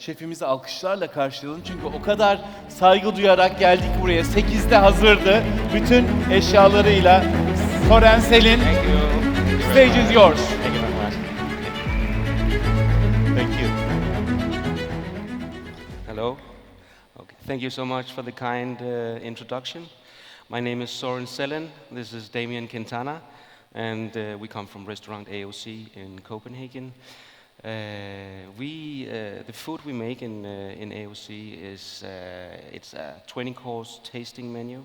şefimizi alkışlarla karşılayalım. Çünkü o kadar saygı duyarak geldik buraya. 8'de hazırdı. Bütün eşyalarıyla. Søren Selin, stage is yours. Thank you very much. Thank you. Hello. Okay. Thank you so much for the kind introduction. My name is Søren Selin. This is Damien Quintana, and we come from restaurant AOC in Copenhagen. The food we make in AOC is it's a 20-course tasting menu.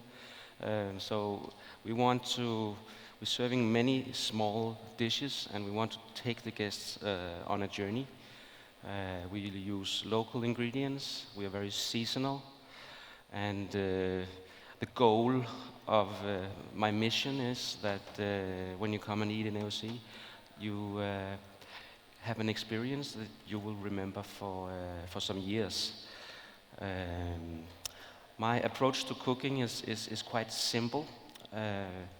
So we're serving many small dishes, and we want to take the guests on a journey. We use local ingredients. We are very seasonal, and the goal of my mission is that when you come and eat in AOC, you have an experience that you will remember for some years. My approach to cooking is quite simple.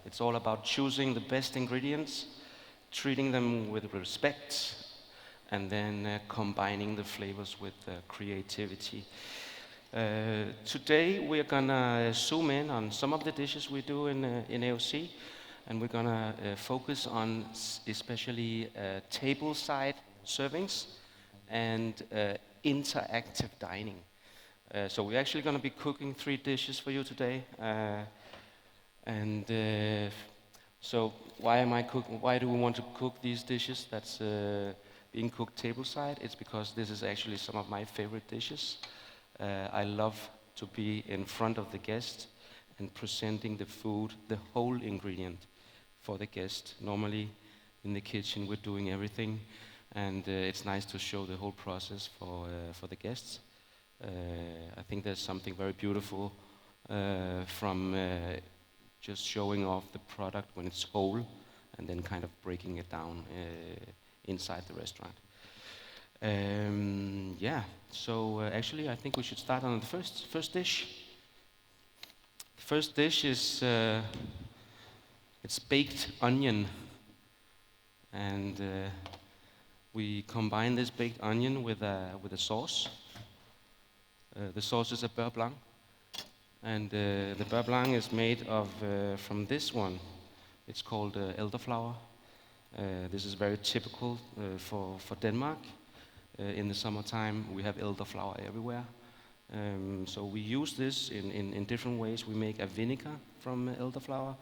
It's all about choosing the best ingredients, treating them with respect, and then combining the flavors with creativity. Today we're gonna zoom in on some of the dishes we do in AOC, and we're gonna focus on especially tableside servings and interactive dining. So we're actually gonna be cooking 3 dishes for you today, so why do we want to cook these dishes that's being cooked tableside? It's because this is actually some of my favorite dishes. I love to be in front of the guest and presenting the food, the whole ingredient for the guest. Normally in the kitchen we're doing everything, and it's nice to show the whole process for the guests. I think there's something very beautiful from just showing off the product when it's whole and then kind of breaking it down inside the restaurant. So actually I think we should start on the first dish. The first dish is it's baked onion, and we combine this baked onion with a sauce. The sauce is a beurre blanc, and the beurre blanc is made of from this one. It's called elderflower. This is very typical for Denmark. In the summertime we have elderflower everywhere. So we use this in different ways. We make a vinegar from elderflower.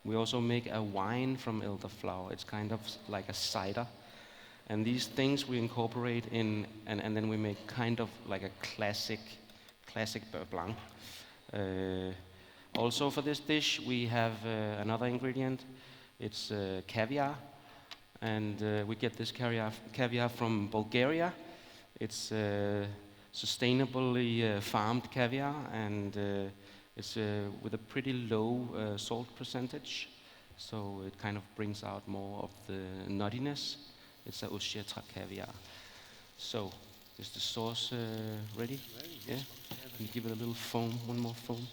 We also make a wine from elderflower. It's kind of like a cider. And these things we incorporate in, and then we make kind of like a classic beurre blanc. Also for this dish we have another ingredient. It's caviar, and we get this caviar from Bulgaria. It's sustainably farmed caviar, and it's with a pretty low salt percentage, so it kind of brings out more of the nuttiness. It's a Oshietra caviar. So, is the sauce ready? Yeah? Can you give it a little foam, one more foam?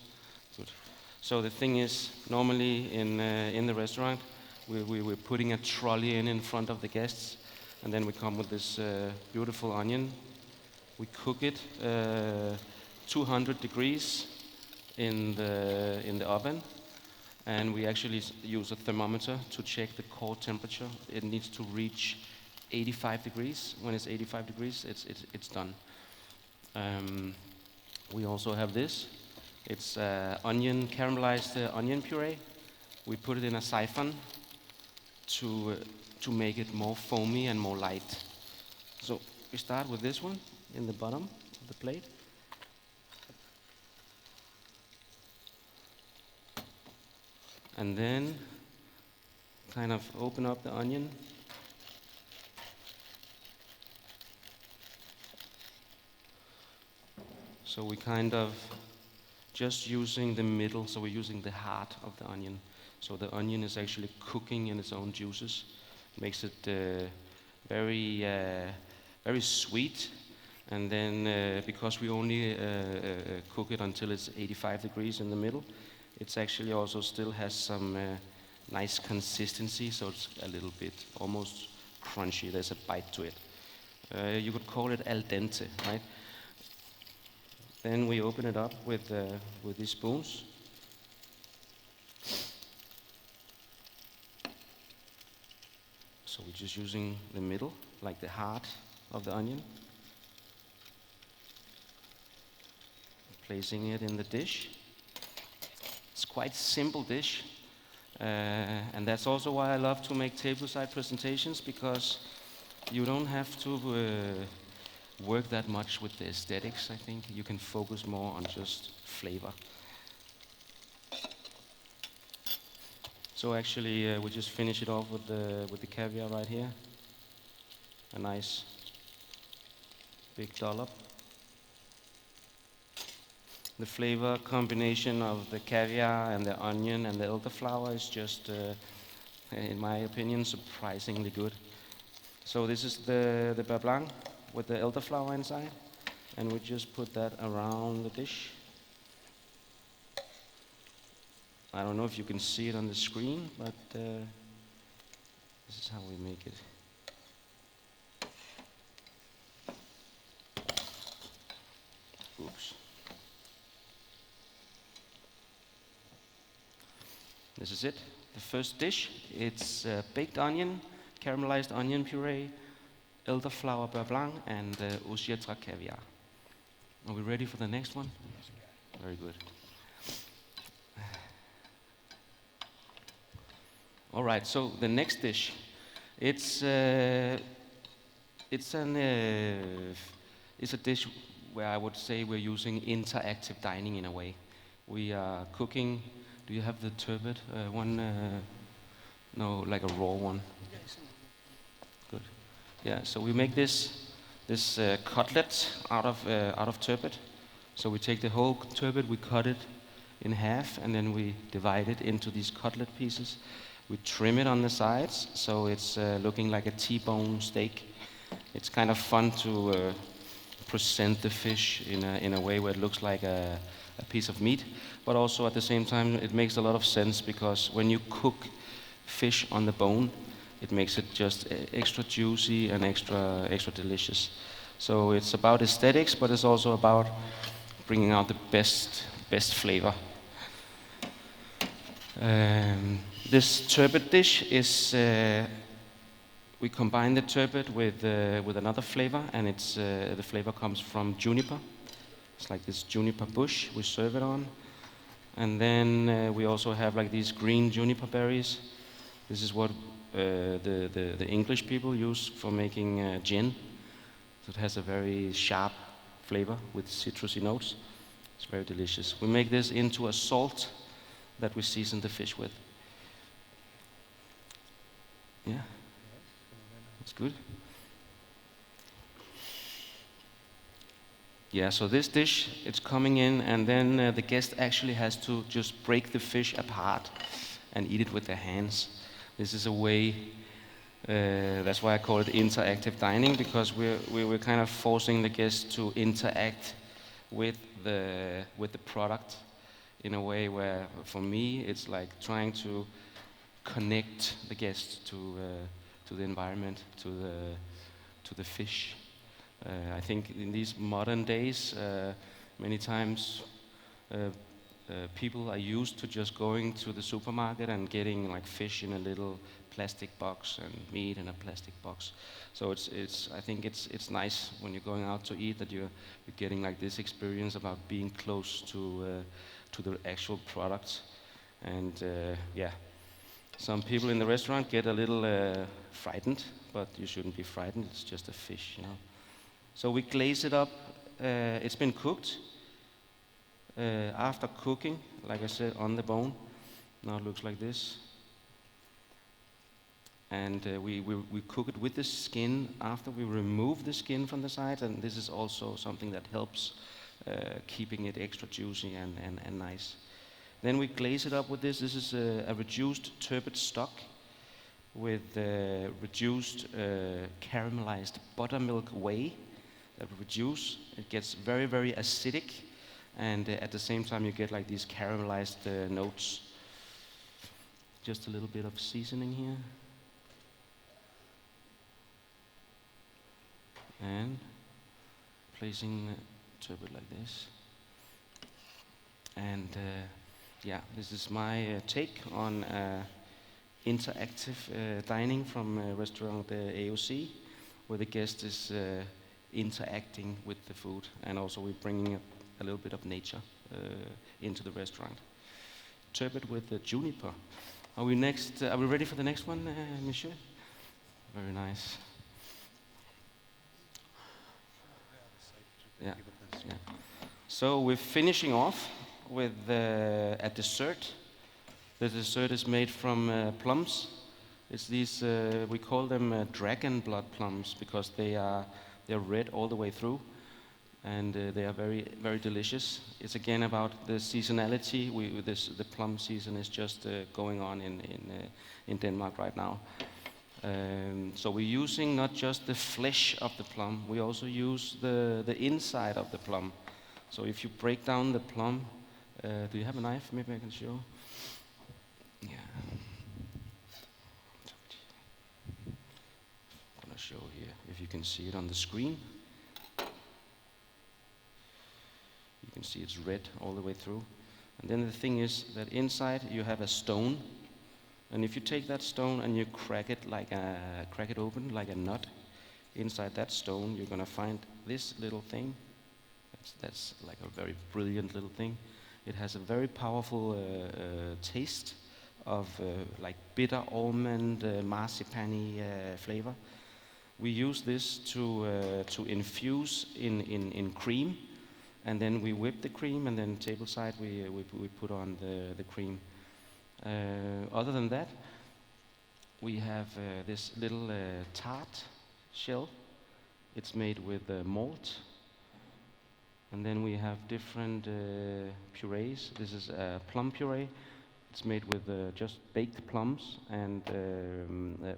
Good. So the thing is, normally in the restaurant, we're putting a trolley in front of the guests, and then we come with this beautiful onion. We cook it 200 degrees in the oven, and we actually use a thermometer to check the core temperature. It needs to reach 85 degrees. When it's 85 degrees, it's done. We also have this. It's caramelized onion puree. We put it in a siphon to make it more foamy and more light. So we start with this one in the bottom of the plate. And then kind of open up the onion. So we kind of just using the middle, so we're using the heart of the onion. So the onion is actually cooking in its own juices. Makes it very sweet. And then because we only cook it until it's 85 degrees in the middle, it's actually also still has some nice consistency, so it's a little bit almost crunchy. There's a bite to it. You could call it al dente, right? Then we open it up with these spoons. So we're just using the middle, like the heart of the onion. Placing it in the dish. It's quite simple dish. And that's also why I love to make tableside presentations, because you don't have to work that much with the aesthetics. I think you can focus more on just flavor. So actually, we just finish it off with the caviar right here. A nice big dollop. The flavor combination of the caviar and the onion and the elderflower is just, in my opinion, surprisingly good. So this is the beurre blanc with the elderflower inside, and we just put that around the dish. I don't know if you can see it on the screen, but this is how we make it. Oops. This is it, the first dish. It's baked onion, caramelized onion puree, elderflower beurre blanc, and Osietra caviar. Are we ready for the next one? Very good. All right, so the next dish, it's a dish where I would say we're using interactive dining in a way. We are cooking. Do you have the turbot one? No, like a raw one. Good. Yeah. So we make this cutlet out of turbot. So we take the whole turbot, we cut it in half, and then we divide it into these cutlet pieces. We trim it on the sides, so it's looking like a T-bone steak. It's kind of fun to present the fish in a way where it looks like a piece of meat, but also at the same time it makes a lot of sense, because when you cook fish on the bone, it makes it just extra juicy and extra delicious. So it's about aesthetics, but it's also about bringing out the best flavor. This turbot dish is, we combine the turbot with another flavor, and it's the flavor comes from juniper. It's like this juniper bush we serve it on. And then we also have like these green juniper berries. This is what the English people use for making gin. So it has a very sharp flavor with citrusy notes. It's very delicious. We make this into a salt that we season the fish with. Yeah, that's good. Yeah, so this dish, it's coming in, and then the guest actually has to just break the fish apart and eat it with their hands. This is a way, that's why I call it interactive dining, because we're kind of forcing the guest to interact with the product in a way where, for me, it's like trying to connect the guest to the environment, to the fish. I think in these modern days, many times people are used to just going to the supermarket and getting like fish in a little plastic box and meat in a plastic box. So I think it's nice when you're going out to eat that you're getting like this experience about being close to the actual product. And yeah, some people in the restaurant get a little frightened, but you shouldn't be frightened. It's just a fish, you know. So we glaze it up. It's been cooked. After cooking, like I said, on the bone. Now it looks like this. And we cook it with the skin after we remove the skin from the sides. And this is also something that helps keeping it extra juicy and nice. Then we glaze it up with this. This is a reduced turbot stock with reduced caramelized buttermilk whey that we reduce. It gets very, very acidic, and at the same time you get like these caramelized notes. Just a little bit of seasoning here. And placing the turbot like this. And yeah, this is my take on interactive dining from restaurant AOC, where the guest is interacting with the food, and also we're bringing a little bit of nature into the restaurant. Turbot with the juniper. Are we next? Are we ready for the next one, Monsieur? Very nice. Yeah. Yeah. So we're finishing off with a dessert. The dessert is made from plums. It's these we call them dragon blood plums because they're red all the way through, and they are very delicious. It's again about the seasonality. The plum season is just going on in Denmark right now. So we're using not just the flesh of the plum, we also use the inside of the plum. So if you break down the plum, do you have a knife? Maybe I can show. Yeah. I'm gonna show here if you can see it on the screen. You can see it's red all the way through. And then the thing is that inside you have a stone. And if you take that stone and you crack it open like a nut, inside that stone you're gonna find this little thing. That's like a very brilliant little thing. It has a very powerful taste of like bitter almond, marzipan-y flavor. We use this to infuse in cream, and then we whip the cream, and then tableside we put on the cream. Other than that, we have this little tart shell. It's made with malt. And then we have different purees. This is a plum puree. It's made with just baked plums and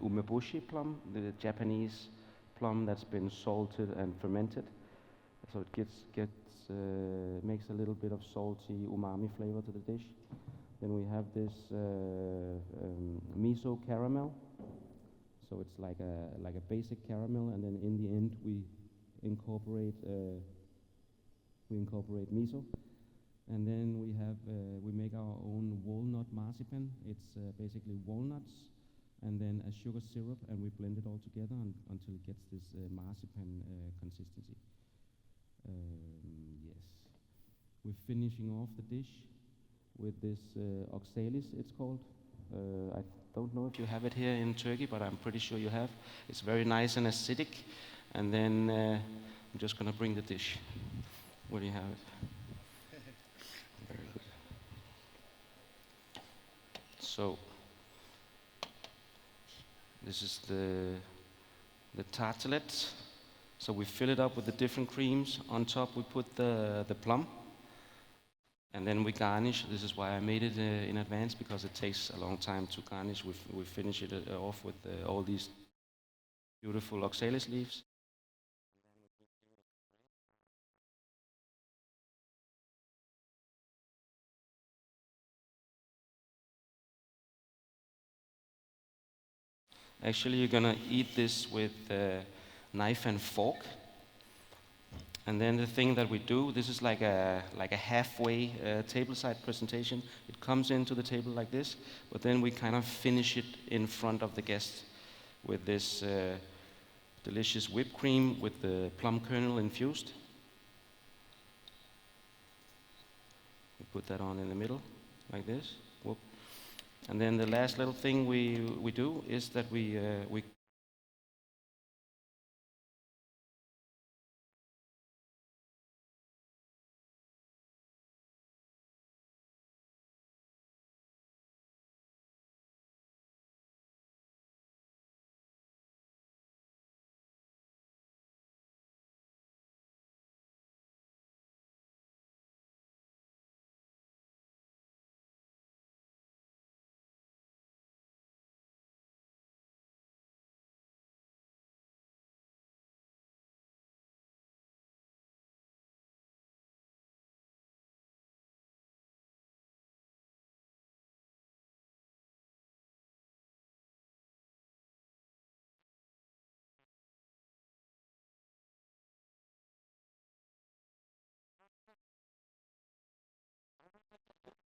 umeboshi plum, the Japanese plum that's been salted and fermented. So it makes a little bit of salty umami flavor to the dish. Then we have this miso caramel. So it's like a basic caramel, and then in the end we incorporate miso. And then we make our own walnut marzipan. It's basically walnuts and then a sugar syrup, and we blend it all together until it gets this marzipan consistency. Yes. We're finishing off the dish with this oxalis, it's called. I don't know if you have it here in Turkey, but I'm pretty sure you have. It's very nice and acidic. And then I'm just going to bring the dish. Where do you have it? Very good. So this is the tartelet. So we fill it up with the different creams. On top we put the plum. And then we garnish. This is why I made it in advance, because it takes a long time to garnish. We finish it off with all these beautiful oxalis leaves. Actually, you're gonna eat this with knife and fork. And then the thing that we do, this is like a halfway tableside presentation. It comes into the table like this, but then we kind of finish it in front of the guest with this delicious whipped cream with the plum kernel infused. We put that on in the middle, like this. Whoop. And then the last little thing we do is that we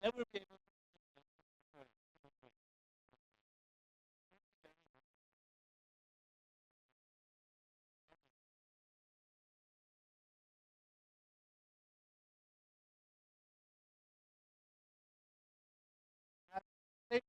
never be able to say